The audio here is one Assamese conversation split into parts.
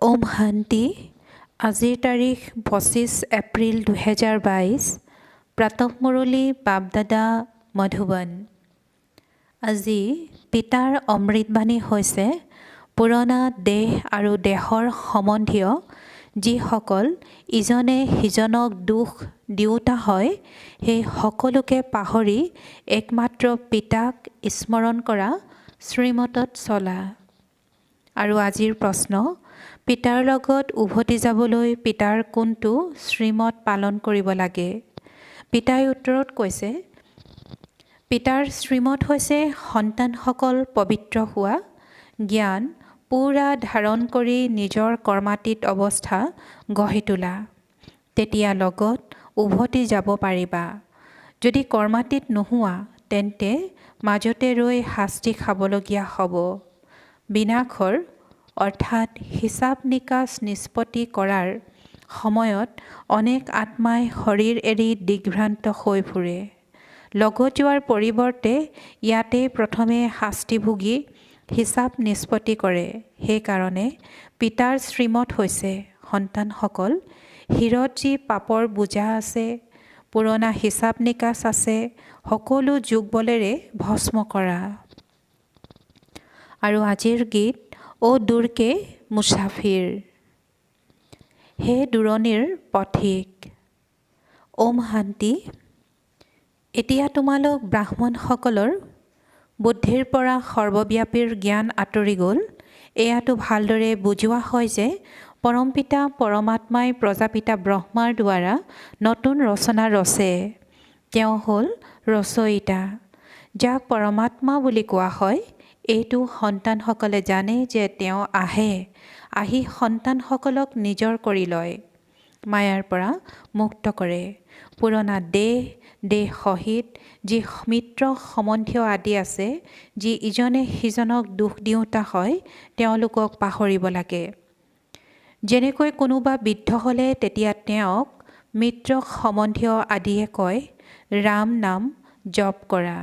ওম শান্তি। আজিৰ তাৰিখ 25 এপ্ৰিল 2022। প্ৰাতঃমুৰলী বাপদাদা মধুবন। আজি পিতাৰ অমৃতবাণী হৈছে পুৰণা দেহ আৰু দেহৰ সম্বন্ধীয় যিসকল ইজনে সিজনক দুখ দিওঁতা হয়, সেই সকলোকে পাহৰি একমাত্ৰ পিতাক স্মৰণ কৰা, শ্ৰীমতত চলা। আৰু আজিৰ প্ৰশ্ন, পিতাৰ লগত উভতি যাবলৈ পিতাৰ কোনটো শ্ৰীমত পালন কৰিব লাগে? পিতাই উত্তৰত কৈছে, পিতাৰ শ্ৰীমত হৈছে সন্তানসকল পবিত্ৰ হোৱা, জ্ঞান পূৰা ধাৰণ কৰি নিজৰ কৰ্মাতীত অৱস্থা গঢ়ি তোলা। তেতিয়া লগত উভতি যাব পাৰিবা। যদি কৰ্মাতীত নোহোৱা, তেন্তে মাজতে ৰৈ শাস্তি খাবলগীয়া হ'ব। বিনাশৰ অৰ্থাৎ হিচাপ নিকাচ নিষ্পত্তি কৰাৰ সময়ত অনেক আত্মাই শৰীৰ এৰি দিগ্ভ্ৰান্ত হৈ ফুৰে। লগত যোৱাৰ পৰিৱৰ্তে ইয়াতে প্ৰথমে শাস্তি ভুগি হিচাপ নিষ্পত্তি কৰে। সেইকাৰণে পিতাৰ শ্ৰীমত হৈছে, সন্তানসকল, শিৰত যি পাপৰ বোজা আছে, পুৰণা হিচাপ নিকাচ আছে, সকলো যোগ বলেৰে ভস্ম কৰা। আৰু আজিৰ গীত, অ দূৰকে মুছাফিৰ, হে দূৰণিৰ পথিক। ওম শান্তি। এতিয়া তোমালোক ব্ৰাহ্মণসকলৰ বুদ্ধিৰ পৰা সৰ্বব্যাপীৰ জ্ঞান আঁতৰি গ'ল। এয়াতো ভালদৰে বুজোৱা হয় যে পৰমপিতা পৰমাত্মাই প্ৰজাপিতা ব্ৰহ্মাৰ দ্বাৰা নতুন ৰচনা ৰচে। তেওঁ হ'ল ৰচয়িতা, যাক পৰমাত্মা বুলি কোৱা হয়। এইটো সন্তানসকলে জানে যে তেওঁ আহি সন্তানসকলক নিজৰ কৰি লয়, মায়াৰ পৰা মুক্ত কৰে। পুৰণা দেহ সহিত যি মিত্ৰ সম্বন্ধীয় আদি আছে, যি ইজনে সিজনক দুখ দিওঁতা হয়, তেওঁলোকক পাহৰিব লাগে। যেনেকৈ কোনোবা বৃদ্ধ হ'লে তেতিয়া তেওঁক মিত্ৰ সম্বন্ধীয় আদিয়ে কয়, ৰাম নাম জপ কৰা।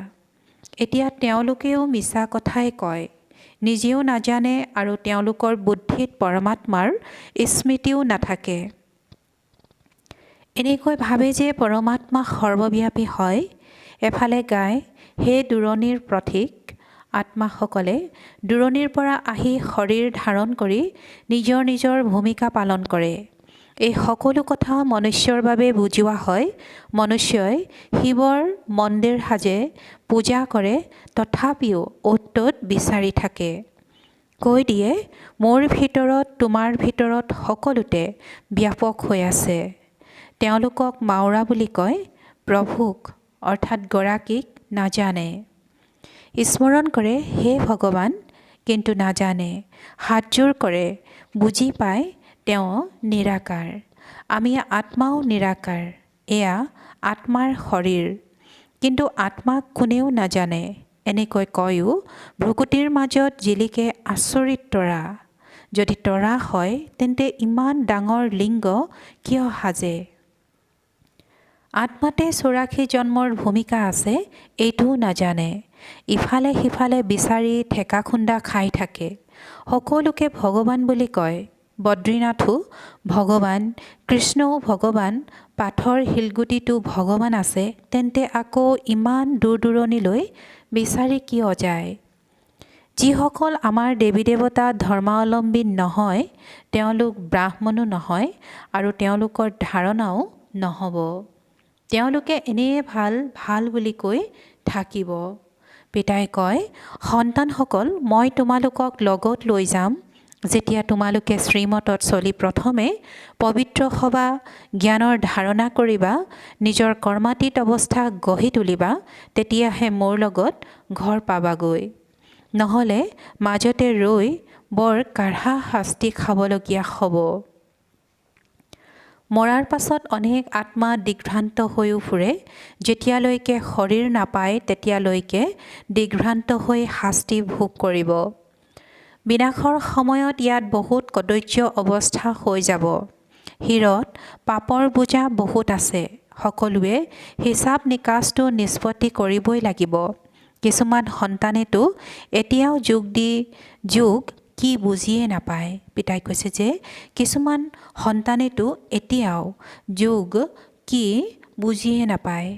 এতিয়া তেওঁলোকেও মিছা কথাই কয়, নিজেও নাজানে আৰু তেওঁলোকৰ বুদ্ধিত পৰমাত্মাৰ স্মৃতিও নাথাকে। এনেকৈ ভাবে যে পৰমাত্মা সৰ্বব্যাপী হয়। এফালে গায়, হে দূৰণিৰ পথিক। আত্মাসকলে দূৰণিৰ পৰা আহি শৰীৰ ধাৰণ কৰি নিজৰ নিজৰ ভূমিকা পালন কৰে। এই সকলো কথা মনুষ্যৰ বাবে বুজোৱা হয়। মনুষ্যই শিৱৰ মন্দিৰ সাজে, পূজা কৰে, তথাপিও অ'ত ত'ত বিচাৰি থাকে। কৈ দিয়ে, মোৰ ভিতৰত তোমাৰ ভিতৰত সকলোতে ব্যাপক হৈ আছে। তেওঁলোকক মাওৰা বুলি কয়, প্ৰভুক অৰ্থাৎ গৰাকীক নাজানে। স্মৰণ কৰে, হে ভগৱান, কিন্তু নাজানে। হাতযোৰ কৰে, বুজি পায় তেওঁ নিৰাকাৰ। আমি আত্মাও নিৰাকাৰ। এয়া আত্মাৰ শৰীৰ, কিন্তু আত্মাক কোনেও নাজানে। এনেকৈ কয়ো, ভ্ৰুকুটিৰ মাজত জিলিকে আচৰিত তৰা। যদি তৰা হয়, তেন্তে ইমান ডাঙৰ লিংগ কিয় সাজে? আত্মাতে 84 জন্মৰ ভূমিকা আছে, এইটোও নাজানে। ইফালে সিফালে বিচাৰি ঠেকা খুন্দা খাই থাকে। সকলোকে ভগৱান বুলি কয়। বদ্ৰীনাথো ভগৱান, কৃষ্ণও ভগৱান, পাথৰ শিলগুটিতো ভগৱান আছে। তেন্তে আকৌ ইমান দূৰ দূৰণিলৈ বিচাৰি কিয় যায়? যিসকল আমাৰ দেৱী দেৱতা ধৰ্মাৱলম্বী নহয়, তেওঁলোক ব্ৰাহ্মণো নহয় আৰু তেওঁলোকৰ ধাৰণাও নহ'ব। তেওঁলোকে এনেয়ে ভাল বুলি কৈ থাকিব। পিতাই কয়, সন্তানসকল, মই তোমালোকক লগত লৈ যাম। যেতিয়া তোমালোকে শ্ৰীমতত চলি প্ৰথমে পবিত্ৰ হ'বা, জ্ঞানৰ ধাৰণা কৰিবা, নিজৰ কৰ্মাতীত অৱস্থা গঢ়ি তুলিবা, তেতিয়াহে মোৰ লগত ঘৰ পাবাগৈ। নহ'লে মাজতে ৰৈ বৰ কাঢ়া শাস্তি খাবলগীয়া হ'ব। মৰাৰ পাছত অনেক আত্মা দিগ্ভ্ৰান্ত হৈও ফুৰে। যেতিয়ালৈকে শৰীৰ নাপায়, তেতিয়ালৈকে দিগ্ভ্ৰান্ত হৈ শাস্তি ভোগ কৰিব। বিনাশৰ সময়ত ইয়াত বহুত কদৰ্য অৱস্থা হৈ যাব। শিৰত পাপৰ বোজা বহুত আছে। সকলোৱে হিচাপ নিকাচটো নিষ্পত্তি কৰিবই লাগিব। কিছুমান সন্তানেতো এতিয়াও যুগ কি বুজিয়ে নাপায়। পিতাই কৈছে যে কিছুমান সন্তানেতো এতিয়াও যোগ কি বুজিয়ে নাপায়।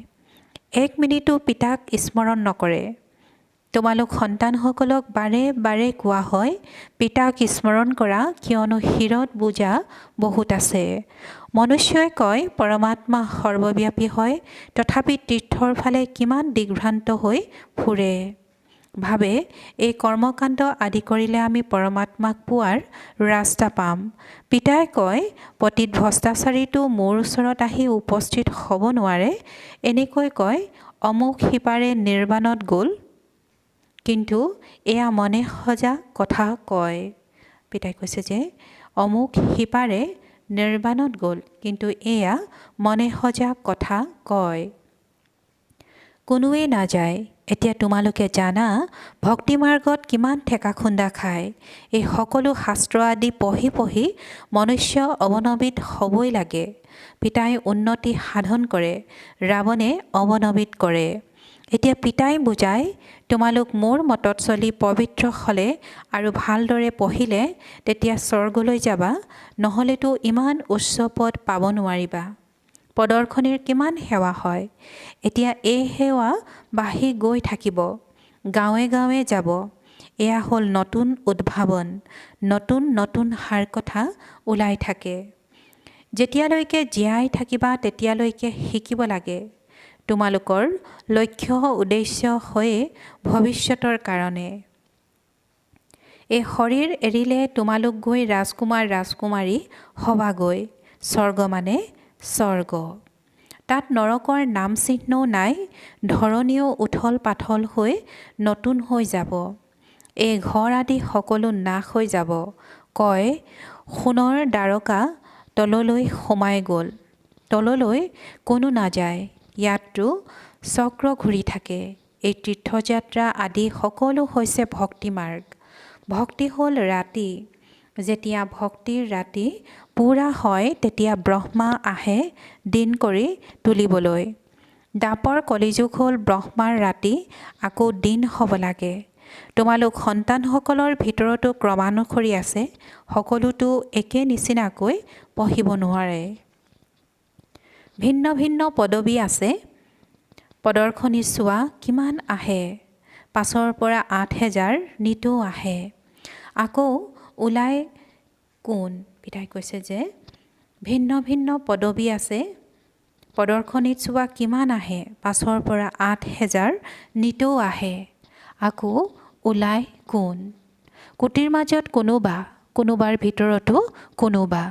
1 মিনিটো পিতাক স্মৰণ নকৰে। তোমালোক সন্তানসকলক বাৰে বাৰে কোৱা হয় পিতাক স্মৰণ কৰা, কিয়নো শিৰত বোজা বহুত আছে। মনুষ্যই কয় পৰমাত্মা সৰ্বব্যাপী হয়, তথাপি তীৰ্থৰ ফালে কিমান দিগ্ভ্ৰান্ত হৈ ফুৰে। ভাবে এই কৰ্মকাণ্ড আদি কৰিলে আমি পৰমাত্মাক পোৱাৰ ৰাস্তা পাম। পিতাই কয় পতিত ভ্ৰষ্টাচাৰীটো মোৰ ওচৰত আহি উপস্থিত হ'ব নোৱাৰে। এনেকৈ কয় অমুক সিপাৰে নিৰ্বাণত গ'ল, কিন্তু এয়া মনে সজা কথা কয়। পিতাই কৈছে যে অমুক সিপাৰে নিৰ্বাণত গ'ল, কিন্তু এয়া মনে সজা কথা কয়। কোনোৱে নাযায়। এতিয়া তোমালোকে জানা ভক্তি মাৰ্গত কিমান ঠেকা খুন্দা খায়। এই সকলো শাস্ত্ৰ আদি পঢ়ি পঢ়ি মনুষ্য অৱনমিত হ'বই লাগে। পিতাই উন্নতি সাধন কৰে, ৰাৱণে অৱনমিত কৰে। এতিয়া পিতাই বুজায় তোমালোক মোৰ মতত চলি পবিত্ৰ হ'লে আৰু ভালদৰে পঢ়িলে তেতিয়া স্বৰ্গলৈ যাবা, নহ'লেতো ইমান উচ্চ পদ পাব নোৱাৰিবা। পদৰ্শনীৰ কিমান সেৱা হয়। এতিয়া এই সেৱা বাঢ়ি গৈ থাকিব, গাঁৱে গাঁৱে যাব। এয়া হ'ল নতুন উদ্ভাৱন, নতুন নতুন সাৰ কথা ওলাই থাকে। যেতিয়ালৈকে জীয়াই থাকিবা তেতিয়ালৈকে শিকিব লাগে। তোমালোকৰ লক্ষ্য উদ্দেশ্য হৈয়ে ভৱিষ্যতৰ কাৰণে। এই শৰীৰ এৰিলে তোমালোক গৈ ৰাজকুমাৰ ৰাজকুমাৰী হবাগৈ। স্বৰ্গ মানে স্বৰ্গ। তাত নৰকৰ নাম চিহ্নও নাই, ধৰণীও উথল পাথল হৈ নতুন হৈ যাব। এই ঘৰ আদি সকলো নাশ হৈ যাব। কয় সোণৰ দ্বাৰকা তললৈ সোমাই গ'ল, তললৈ কোনো নাযায়। ইয়াততো চক্ৰ ঘূৰি থাকে। এই তীৰ্থযাত্ৰা আদি সকলো হৈছে ভক্তি মাৰ্গ। ভক্তি হ'ল ৰাতি। যেতিয়া ভক্তিৰ ৰাতি পুৰা হয় তেতিয়া ব্ৰহ্মা আহে দিন কৰি তুলিবলৈ। দ্বাপৰ কলিযুগ হ'ল ব্ৰহ্মাৰ ৰাতি, আকৌ দিন হ'ব লাগে। তোমালোক সন্তানসকলৰ ভিতৰতো ক্ৰমানুসৰি আছে, সকলোতো একে নিচিনাকৈ পঢ়িব নোৱাৰে। ভিন্ন ভিন্ন পদবী আছে। পদৰ্শনী চোৱা কিমান আহে, 5ৰ পৰা 8,000 নিতৌ আহে। আকৌ ওলাই কোন? পিতাই কৈছে যে ভিন্ন ভিন্ন পদবী আছে। পদৰ্শনীত চোৱা কিমান আহে, 5ৰ পৰা 8,000 নিতৌ আহে। আকৌ ওলাই কোন? কোটিৰ মাজত কোনোবা, কোনোবাৰ ভিতৰতো কোনোবা।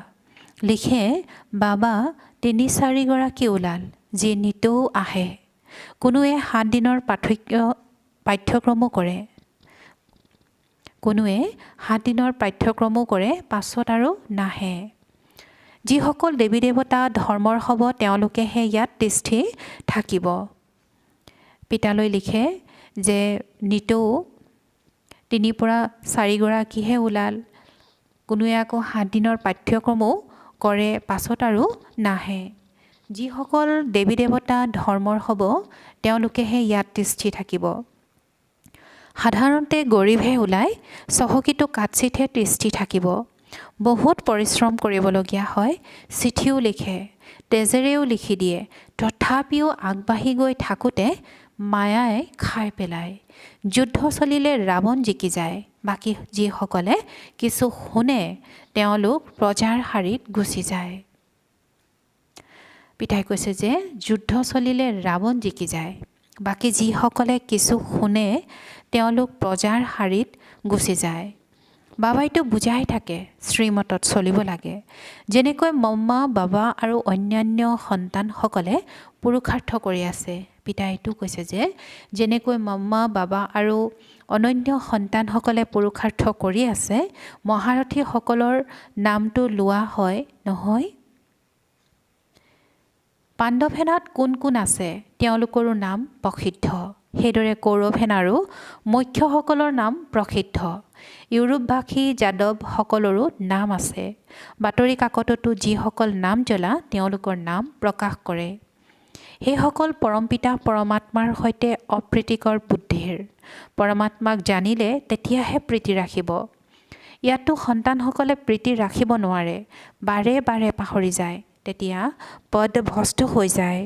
লিখে বাবা 3-4 গৰাকী ওলাল, যি নিতৌ আহে। কোনোৱে 7 দিনৰ পাঠ্যক্ৰমো কৰে, কোনোৱে 7 দিনৰ পাঠ্যক্ৰমো কৰে, পাছত আৰু নাহে। যিসকল দেৱী দেৱতা ধৰ্মৰ হ'ব তেওঁলোকেহে ইয়াত তিষ্ঠি থাকিব। পিতালৈ লিখে যে নিতৌ 3 পৰা 4 গৰাকীহে ওলাল, কোনোৱে আকৌ 7 দিনৰ পাঠ্যক্ৰমো কৰে, পাছত আৰু নাহে। যিসকল দেৱী দেৱতা ধৰ্মৰ হ'ব তেওঁলোকেহে ইয়াত তিষ্ঠি থাকিব। সাধাৰণতে গৰীবহে ওলায়, চহকীটো কাৎচিতহে তিষ্ঠি থাকিব। বহুত পৰিশ্ৰম কৰিবলগীয়া হয়, চিঠিও লিখে, তেজেৰেও লিখি দিয়ে, তথাপিও আগবাঢ়ি গৈ থাকোঁতে মায়াই খাই পেলায়। যুদ্ধ চলিলে ৰাৱণ জিকি যায়। বাকী যিসকলে কিছু শুনে তেওঁলোক প্ৰজাৰ শাৰীত গুচি যায়। পিতাই কৈছে যে যুদ্ধ চলিলে ৰাৱণ জিকি যায়, বাকী যিসকলে কিছু শুনে তেওঁলোক প্ৰজাৰ শাৰীত গুচি যায়। বাবাইতো বুজাই থাকে শ্ৰীমতত চলিব লাগে। যেনেকৈ মম্মা বাবা আৰু অন্যান্য সন্তানসকলে পুৰুষাৰ্থ কৰি আছে। পিতাই এইটো কৈছে যে যেনেকৈ মম্মা বাবা আৰু অনন্য সন্তানসকলে পুৰুষাৰ্থ কৰি আছে, মহাৰথীসকলৰ নামটো লোৱা হয় নহয়। পাণ্ডৱসেনাত কোন কোন আছে তেওঁলোকৰো নাম প্ৰসিদ্ধ। সেইদৰে কৌৰৱসেনাৰো মুখ্যসকলৰ নাম প্ৰসিদ্ধ। ইউৰোপভাষী যাদৱসকলৰো নাম আছে। বাতৰি কাকততো যিসকল নাম জ্বলা তেওঁলোকৰ নাম প্ৰকাশ কৰে। সেইসকল পৰমপিতা পৰমাত্মাৰ সৈতে অপ্ৰীতিকৰ বুদ্ধিৰ। পৰমাত্মাক জানিলে তেতিয়াহে প্ৰীতি ৰাখিব। ইয়াতো সন্তানসকলে প্ৰীতি ৰাখিব নোৱাৰে, বাৰে বাৰে পাহৰি যায়, তেতিয়া পদ ভ্ৰষ্ট হৈ যায়।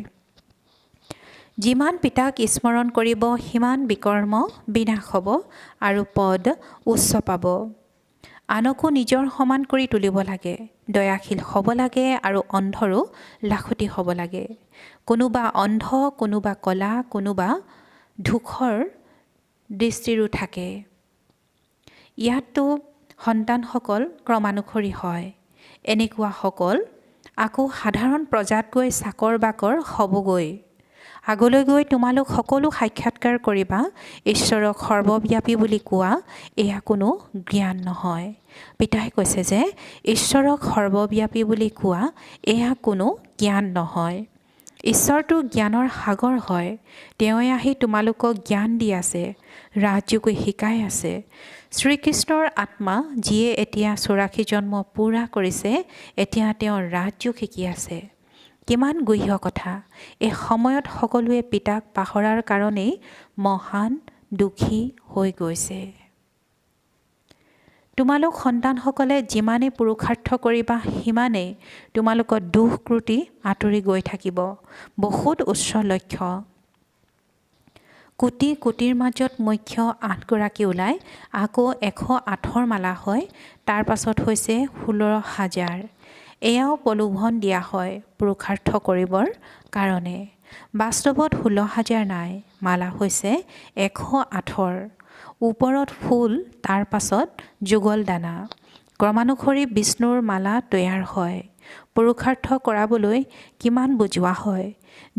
যিমান পিতাক স্মৰণ কৰিব সিমান বিকৰ্ম বিনাশ হ'ব আৰু পদ উচ্চ পাব। আনকো নিজৰ সমান কৰি তুলিব লাগে, দয়াশীল হ'ব লাগে আৰু অন্ধৰো লাখুটি হ'ব লাগে। কোনোবা অন্ধ, কোনোবা কলা, কোনোবা ধূসৰ দৃষ্টিৰো থাকে। ইয়াততো সন্তানসকল ক্ৰমানুসৰি হয়। এনেকুৱাসকল আকৌ সাধাৰণ প্ৰজাতকৈ চাকৰ বাকৰ হ'বগৈ। আগলৈ গৈ তোমালোক সকলো সাক্ষাৎকাৰ কৰিবা। ঈশ্বৰক সৰ্বব্যাপী বুলি কোৱা এয়া কোনো জ্ঞান নহয়। পিতাই কৈছে যে ঈশ্বৰক সৰ্বব্যাপী বুলি কোৱা এয়া কোনো জ্ঞান নহয়। ঈশ্বৰটো জ্ঞানৰ সাগৰ হয়। তেওঁৱে আহি তোমালোকক জ্ঞান দি আছে, ৰাজযোগো শিকাই আছে। শ্ৰীকৃষ্ণৰ আত্মা যিয়ে এতিয়া 84 জন্ম পূৰা কৰিছে, এতিয়া তেওঁৰ ৰাজযোগ শিকি আছে। কিমান গুহ্য কথা। এই সময়ত সকলোৱে পিতাক পাহৰাৰ কাৰণেই মহান দুখী হৈ গৈছে। তোমালোক সন্তানসকলে যিমানে পুৰুষাৰ্থ কৰিবা সিমানেই তোমালোকৰ দুখ ক্ৰুটি আঁতৰি গৈ থাকিব। বহুত উচ্চ লক্ষ্য। কোটি কোটিৰ মাজত মুখ্য 8গৰাকী ওলাই আকৌ 108ৰ মালা হয়। তাৰ পাছত হৈছে 16,000। এয়াও প্ৰলোভন দিয়া হয় পুৰুষাৰ্থ কৰিবৰ কাৰণে। বাস্তৱত 16,000 নাই, মালা হৈছে 108ৰ। ওপৰত ফুল, তাৰ পাছত যুগল দানা। ক্ৰমানুসৰি বিষ্ণুৰ মালা তৈয়াৰ হয়। পুৰুষাৰ্থ কৰাবলৈ কিমান বুজোৱা হয়।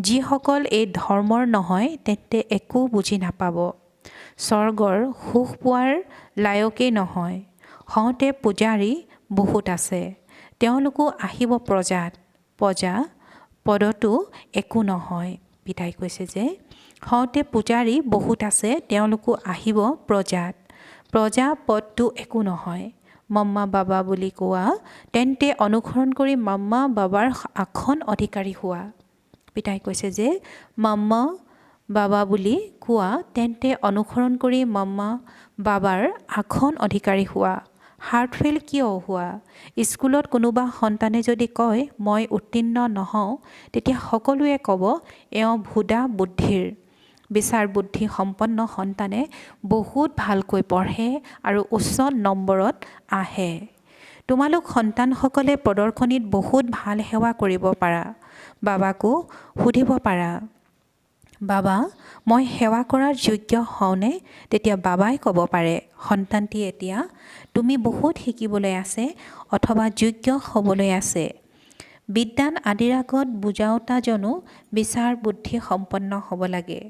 যিসকল এই ধৰ্মৰ নহয় তেন্তে একো বুজি নাপাব। স্বৰ্গৰ সুখ পোৱাৰ লায়কেই নহয়। হওঁতে পূজাৰী বহুত আছে, তেওঁলোকো আহিব প্ৰজাত। প্ৰজা পদতো একো নহয়। পিতাই কৈছে যে হওঁতে পূজাৰী বহুত আছে, তেওঁলোকো আহিব প্ৰজাত। প্ৰজা পদটো একো নহয়। মম্মা বাবা বুলি কোৱা, তেন্তে অনুসৰণ কৰি মম্মা বাবাৰ আসন অধিকাৰী হোৱা। পিতাই কৈছে যে মম্মা বাবা বুলি কোৱা, তেন্তে অনুসৰণ কৰি মম্মা বাবাৰ আসন অধিকাৰী হোৱা। হাৰ্টফেইল কিয় হোৱা? স্কুলত কোনোবা সন্তানে যদি কয় মই উত্তীৰ্ণ নহওঁ, তেতিয়া সকলোৱে ক'ব এওঁ ভোদা বুদ্ধিৰ। বিচাৰ বুদ্ধি সম্পন্ন সন্তানে বহুত ভালকৈ পঢ়ে আৰু উচ্চ নম্বৰত আহে। তোমালোক সন্তানসকলে প্ৰদৰ্শনীত বহুত ভাল সেৱা কৰিব পাৰা। বাবাকো সুধিব পাৰা, বাবা মই সেৱা কৰাৰ যোগ্য হওঁনে? তেতিয়া বাবাই ক'ব পাৰে, সন্তানটি এতিয়া তুমি বহুত শিকিবলৈ আছে অথবা যোগ্য হ'বলৈ আছে। বিদ্যান আদিৰ আগত বুজাওতাজনো বিচাৰ বুদ্ধি সম্পন্ন হ'ব লাগে।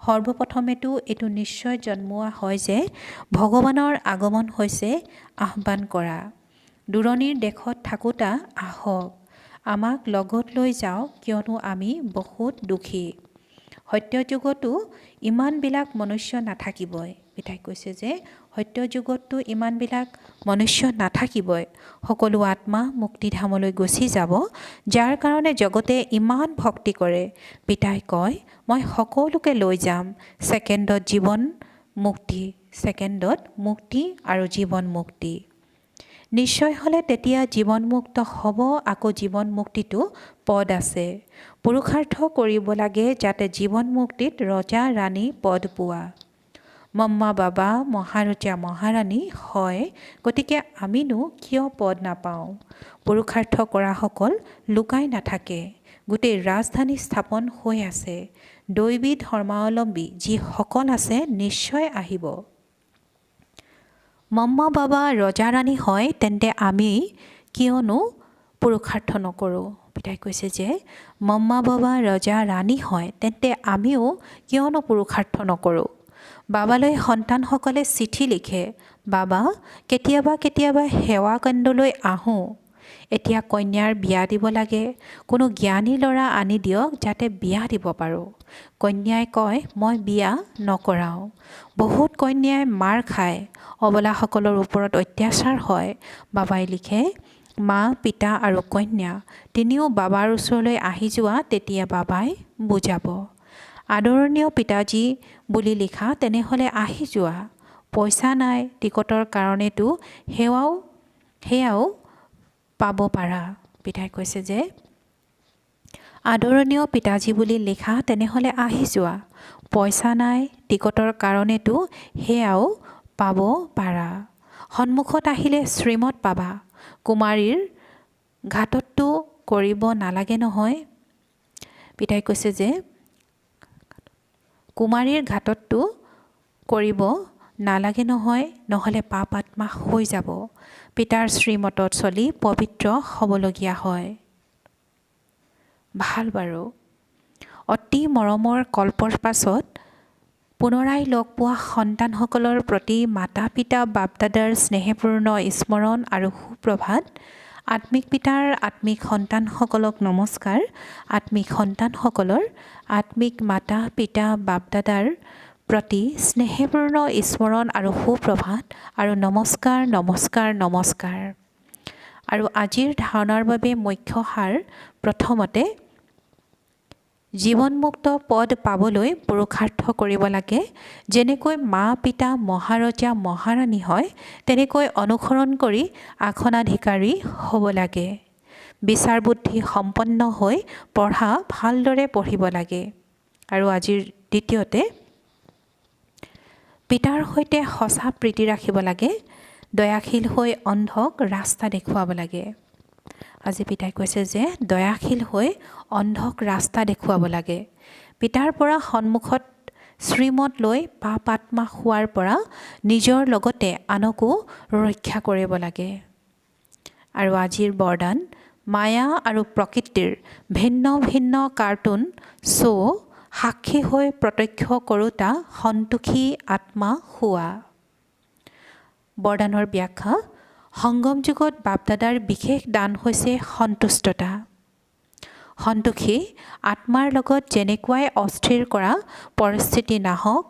সৰ্বপ্ৰথমেতো এইটো নিশ্চয় জন্মোৱা হয় যে ভগৱানৰ আগমন হৈছে আহ্বান কৰা। দূৰণিৰ দেশত থাকোঁতা আহক, আমাক লগত লৈ যাওক, কিয়নো আমি বহুত দুখী। সত্যযুগতো ইমানবিলাক মনুষ্য নাথাকিবই। পিতাই কৈছে যে সত্যযুগততো ইমানবিলাক মনুষ্য নাথাকিবই। সকলো আত্মা মুক্তিধামলৈ গুচি যাব, যাৰ কাৰণে জগতে ইমান ভক্তি কৰে। পিতাই কয় মই সকলোকে লৈ যাম। ছেকেণ্ডত জীৱন মুক্তি, ছেকেণ্ডত মুক্তি আৰু জীৱন মুক্তি। নিশ্চয় হ'লে তেতিয়া জীৱনমুক্ত হ'ব। আকৌ জীৱন মুক্তিটো পদ আছে। পুৰুষাৰ্থ কৰিব লাগে যাতে জীৱন মুক্তিত ৰজা ৰাণী পদ পোৱা। মম্মা বাবা মহাৰজা মহাৰাণী হয়, গতিকে আমিনো কিয় পদ নাপাওঁ? পুৰুষাৰ্থ কৰাসকল লুকাই নাথাকে, গোটেই ৰাজধানী স্থাপন হৈ আছে। দৈবী ধৰ্মাৱলম্বী যিসকল আছে নিশ্চয় আহিব। মম্মা বাবা ৰজা ৰাণী হয়, তেন্তে আমি কিয়নো পুৰুষাৰ্থ নকৰোঁ? পিতাই কৈছে যে মম্মা বাবা ৰজা ৰাণী হয়, তেন্তে আমিও কিয়নো পুৰুষাৰ্থ নকৰোঁ? বাবালৈ সন্তানসকলে চিঠি লিখে, বাবা কেতিয়াবা কেতিয়াবা সেৱা কেন্দ্ৰলৈ আহোঁ। এতিয়া কন্যাৰ বিয়া দিব লাগে, কোনো জ্ঞানী ল'ৰা আনি দিয়ক যাতে বিয়া দিব পাৰোঁ। কন্যাই কয় মই বিয়া নকৰাওঁ। বহুত কন্যাই মাৰ খায়, অবলাসকলৰ ওপৰত অত্যাচাৰ হয়। বাবাই লিখে মা পিতা আৰু কন্যা তিনিও বাবাৰ ওচৰলৈ আহি যোৱা, তেতিয়া বাবাই বুজাব। আদৰণীয় পিতাজী বুলি লিখা, তেনেহ'লে আহি যোৱা। পইচা নাই টিকটৰ কাৰণেতো সেয়াও পাব পাৰা। পিতাই কৈছে যে আদৰণীয় পিতাজী বুলি লিখা তেনেহ'লে আহি যোৱা। পইচা নাই টিকটৰ কাৰণেতো সেয়াও পাব পাৰা। সন্মুখত আহিলে শ্ৰীমত পাবা। কুমাৰীৰ ঘাটততো কৰিব নালাগে নহয়। পিতাই কৈছে যে কুমাৰীৰ ঘাটততো কৰিব নালাগে নহয়, নহ'লে পাপ আত্মা হৈ যাব। পিতাৰ শ্ৰীমতত চলি পবিত্ৰ হ'বলগীয়া হয়। ভাল বাৰু। অতি মৰমৰ কল্পৰ পাছত পুনৰাই লগ পোৱা সন্তানসকলৰ প্ৰতি মাতা পিতা বাপ দাদাৰ স্নেহপূৰ্ণ স্মৰণ আৰু সুপ্ৰভাত। আত্মিক পিতাৰ আত্মিক সন্তানসকলক নমস্কাৰ। আত্মিক সন্তানসকলৰ আত্মিক মাতা পিতা বাপ দাদাৰ প্ৰতি স্নেহপূৰ্ণ স্মৰণ আৰু সুপ্ৰভাত আৰু নমস্কাৰ নমস্কাৰ নমস্কাৰ। আৰু আজিৰ ধাৰণাৰ বাবে মুখ্য সাৰ। প্ৰথমতে জীৱনমুক্ত পদ পাবলৈ পুৰুষাৰ্থ কৰিব লাগে। যেনেকৈ মা পিতা মহাৰজা মহাৰাণী হয় তেনেকৈ অনুসৰণ কৰি আসনাধিকাৰী হ'ব লাগে। বিচাৰ বুদ্ধি সম্পন্ন হৈ পঢ়া ভালদৰে পঢ়িব লাগে। আৰু আজিৰ দ্বিতীয়তে পিতাৰ সৈতে সঁচা প্ৰীতি ৰাখিব লাগে। দয়াশীল হৈ অন্ধক ৰাস্তা দেখুৱাব লাগে। আজি পিতাই কৈছে যে দয়াশীল হৈ অন্ধক ৰাস্তা দেখুৱাব লাগে। পিতাৰ পৰা সন্মুখত শ্ৰীমত লৈ পাপ আত্মা হোৱাৰ পৰা নিজৰ লগতে আনকো ৰক্ষা কৰিব লাগে। আৰু আজিৰ বৰদান মায়া আৰু প্ৰকৃতিৰ ভিন্ন ভিন্ন কাৰ্টুন শ্ব' সাক্ষী হৈ প্ৰত্যক্ষ কৰোঁতা সন্তোষী আত্মা হোৱা। বৰদানৰ ব্যাখ্যা। সংগম যুগত বাপদাদাৰ বিশেষ দান হৈছে সন্তুষ্টতা। সন্তোষী আত্মাৰ লগত যেনেকুৱাই অস্থিৰ কৰা পৰিস্থিতি নাহক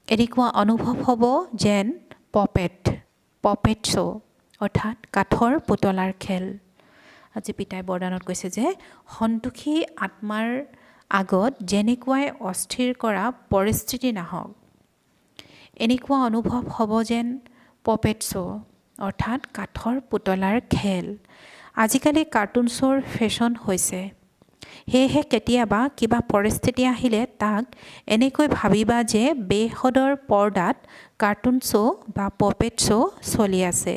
এনেকুৱা অনুভৱ হ'ব যেন পপেট শ্ব' অৰ্থাৎ কাঠৰ পুতলাৰ খেল। আজি পিতাই বৰদানত কৈছে যে সন্তোষী আত্মাৰ আগত যেনেকুৱাই অস্থিৰ কৰা পৰিস্থিতি নাহক এনেকুৱা অনুভৱ হ'ব যেন পপেট শ্ব' অৰ্থাৎ কাঠৰ পুতলাৰ খেল। আজিকালি কাৰ্টুন শ্ব'ৰ ফেশ্বন হৈছে। সেয়েহে কেতিয়াবা কিবা পৰিস্থিতি আহিলে তাক এনেকৈ ভাবিবা যে বেহদৰ পৰ্দাত কাৰ্টুন শ্ব' বা পপেট শ্ব' চলি আছে।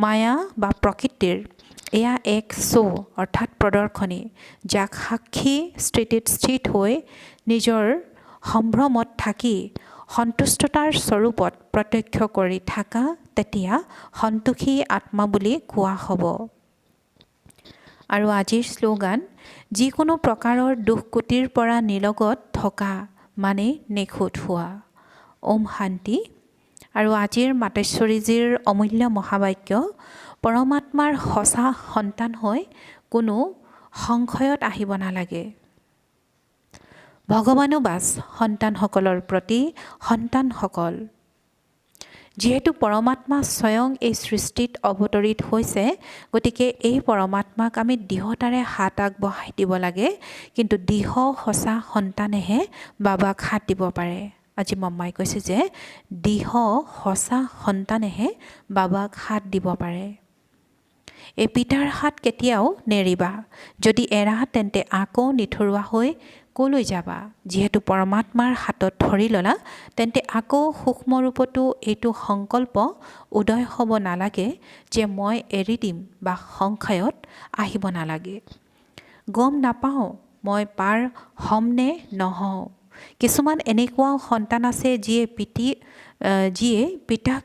মায়া বা প্ৰকৃতিৰ এয়া এক শ্ব' অৰ্থাৎ প্ৰদৰ্শনী যাক সাক্ষী স্থিতিত স্থিত হৈ নিজৰ সম্ভ্ৰমত থাকি সন্তুষ্টতাৰ স্বৰূপত প্ৰত্যক্ষ কৰি থাকা তেতিয়া সন্তোষী আত্মা বুলি কোৱা হ'ব। আৰু আজিৰ শ্লোগান যিকোনো প্ৰকাৰৰ দুষ্কৃতিৰ পৰা নিলগত থকা মানে নিখুঁত হোৱা। ওম শান্তি। আৰু আজিৰ মাতেশ্বৰীজীৰ অমূল্য মহাবাক্য পৰমাত্মাৰ সঁচা সন্তান হৈ কোনো সংশয়ত আহিব নালাগে। ভগৱানুবাস সন্তানসকলৰ প্ৰতি সন্তানসকল যিহেতু পৰমাত্মা স্বয়ং এই সৃষ্টিত অৱতৰিত হৈছে গতিকে এই পৰমাত্মাক আমি দৃঢ়তাৰে হাত আগবঢ়াই দিব লাগে। কিন্তু দৃঢ় সঁচা সন্তানেহে বাবাক হাত দিব পাৰে। আজি মাম্মাই কৈছে যে দৃঢ় সঁচা সন্তানেহে বাবাক হাত দিব পাৰে। এই পিতাৰ হাত কেতিয়াও নেৰিবা। যদি এৰা তেন্তে আকৌ নিথৰুৱা হৈ ক'লৈ যাবা। যিহেতু পৰমাত্মাৰ হাতত ধৰি ল'লা তেন্তে আকৌ সূক্ষ্ম ৰূপতো এইটো সংকল্প উদয় হ'ব নালাগে যে মই এৰি দিম বা সংশয়ত আহিব নালাগে। গম নাপাওঁ মই পাৰ হ'ম নে নহওঁ। কিছুমান এনেকুৱাও সন্তান আছে যিয়ে পিতাক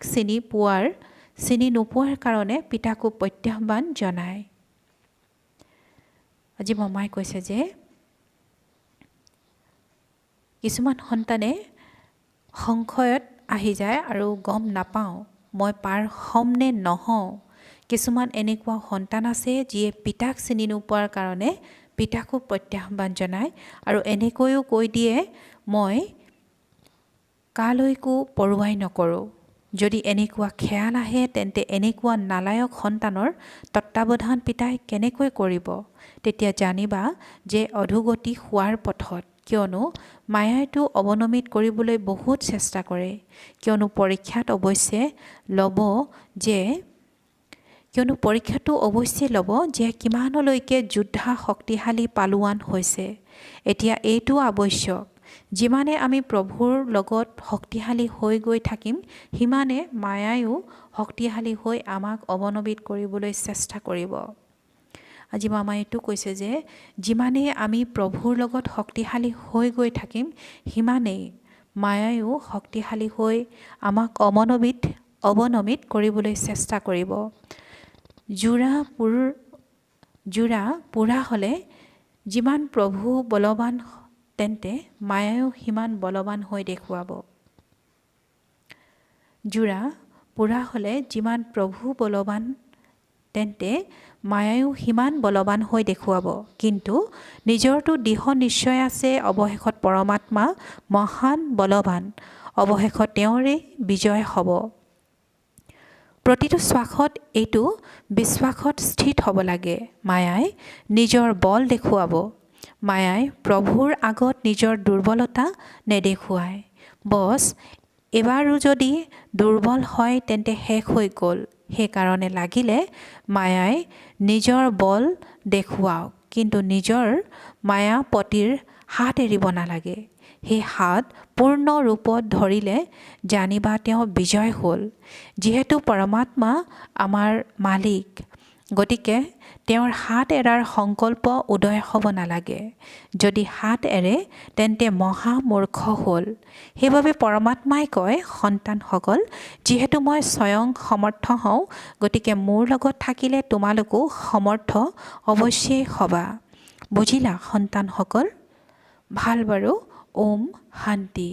চিনি নোপোৱাৰ কাৰণে পিতাকো প্ৰত্যাহ্বান জনায়। আজি মামাই কৈছে যে কিছুমান সন্তানে সংশয়ত আহি যায় আৰু গম নাপাওঁ মই পাৰ হ'ম নে নহওঁ। কিছুমান এনেকুৱা সন্তান আছে যিয়ে পিতাক চিনি নোপোৱাৰ কাৰণে পিতাকো প্ৰত্যাহ্বান জনায় আৰু এনেকৈও কৈ দিয়ে মই কালৈকো পৰোৱাই নকৰোঁ। যদি এনেকুৱা খেয়াল আহে তেন্তে এনেকুৱা নালায়ক সন্তানৰ তত্বাৱধান পিতাই কেনেকৈ কৰিব। তেতিয়া জানিবা যে অধোগতি হোৱাৰ পথত। কিয়নো মায়াইটো অৱনমিত কৰিবলৈ বহুত চেষ্টা কৰে। কিয়নো পৰীক্ষাটো অৱশ্যে ল'ব যে কিমানলৈকে যোদ্ধা শক্তিশালী পালোৱান হৈছে। এতিয়া এইটো আৱশ্যক, যিমানে আমি প্ৰভুৰ লগত শক্তিশালী হৈ গৈ থাকিম, সিমানে মায়াইও শক্তিশালী হৈ আমাক অৱনমিত কৰিবলৈ চেষ্টা কৰিব। আজি মামাই এইটো কৈছে যে যিমানেই আমি প্ৰভুৰ লগত শক্তিশালী হৈ গৈ থাকিম, সিমানেই মায়াইও শক্তিশালী হৈ আমাক অৱনমিত কৰিবলৈ চেষ্টা কৰিব। যোৰা পুৰা হ'লে যিমান প্ৰভু বলৱান, তেন্তে মায়াইও সিমান বলৱান হৈ দেখুৱাব। যোৰা পুৰা হ'লে যিমান প্ৰভু বলৱান, তেন্তে মায়াইও সিমান বলৱান হৈ দেখুৱাব। কিন্তু নিজৰটো দৃঢ় নিশ্চয় আছে, অৱশেষত পৰমাত্মা মহান বলৱান, অৱশেষত তেওঁৰে বিজয় হ'ব। প্ৰতিটো শ্বাসত এইটো বিশ্বাসত স্থিত হ'ব লাগে। মায়াই নিজৰ বল দেখুৱাব। মায়াই প্ৰভুৰ আগত নিজৰ দুৰ্বলতা নেদেখুৱায়। বছ এবাৰো যদি দুৰ্বল হয় তেন্তে শেষ হৈ গ'ল। সেইকাৰণে লাগিলে মায়াই নিজৰ বল দেখুৱাওক, কিন্তু নিজৰ মায়াপতিৰ হাত এৰিব নালাগে। সেই হাত পূৰ্ণ ৰূপত ধৰিলে জানিবা তেওঁ বিজয় হ'ল। যিহেতু পৰমাত্মা আমাৰ মালিক, গতিকে তেওঁৰ হাত এৰাৰ সংকল্প উদয় হ'ব নালাগে। যদি হাত এৰে তেন্তে মহা মূৰ্খ হ'ল। সেইবাবে পৰমাত্মাই কয়, সন্তানসকল, যিহেতু মই স্বয়ং সমৰ্থ হওঁ, গতিকে মোৰ লগত থাকিলে তোমালোকো সমৰ্থ অৱশ্যেই হ'বা। বুজিলা সন্তানসকল? ভাল বাৰু। ওম শান্তি।